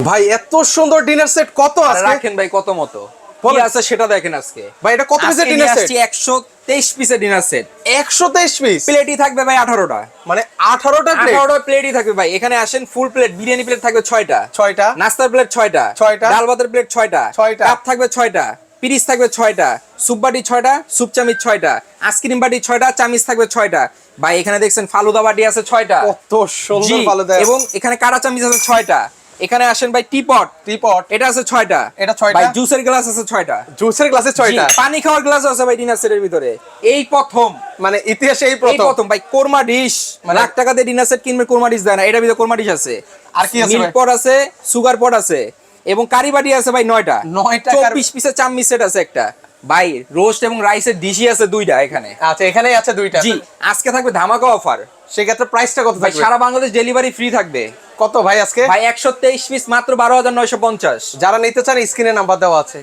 ভাই এত সুন্দর ডিনার সেট কত আছে রাখেন ভাই কত মতো কি আছে সেটা দেখেন আজকে। ভাই এটা কত পিসের ডিনার সেট? 123 পিসের ডিনার সেট। 123 পিস প্লেটই থাকবে ভাই 18টা, মানে 18টা প্লেট। 18টা প্লেটই থাকবে ভাই। এখানে আসেন ফুল প্লেট, বিরিয়ানি প্লেট থাকবে 6টা, 6টা নাস্তার প্লেট 6টা, 6টা, ডাল ভাতের প্লেট 6টা, 6টা, কাপ থাকবে 6টা, পিরিচ থাকবে 6টা, সুপ বাটি 6টা, সুপ চামিচ 6টা, আইসক্রিম বাটি 6টা, চামিচ থাকবে 6টা। ভাই এখানে দেখছেন ফালুদা বাটি আছে 6টা, কত সুন্দর ভালো দেয়। এবং এখানে কারা চামিচ আছে 6টা। এখানে আসেন ভাই টিপট, এটা আছে 6টা, এটা 6টা। ভাই জুসের গ্লাস আছে 6টা, জুসের গ্লাসে 6টা, পানি খাওয়ার গ্লাস আছে ভাই ডিনার সেটের ভিতরে। এই প্রথম, মানে ইতিহাসে এই এই প্রথম। প্রথম ভাই কোরমা ডিশ, মানে লাখ টাকা দিয়ে ডিনার সেট কিনবে, কোরমা ডিশ দেয় না। এটার ভিতরে কোরমা ডিশ আছে, আর কি আছে মিল্ক ভাই? পট আছে, সুগার পট আছে, এবং কারি বাটি আছে ভাই 9টা, 9টা 24 পিসের চামচ সেট আছে একটা। ভাই রোস্ট এবং রাইসের ডিশই আছে 2টা এখানে। আচ্ছা এখানেই আছে 2টা। জি, আজকে থাকবে ধামাকা অফার। সেক্ষেত্রে প্রাইসটা কত ভাই থাকবে? সারা বাংলাদেশ ডেলিভারি ফ্রি থাকবে। কত ভাই আজকে? ভাই 123 পিস মাত্র 12,950। যারা নিতে চান স্ক্রিনে নাম্বার দেওয়া আছে।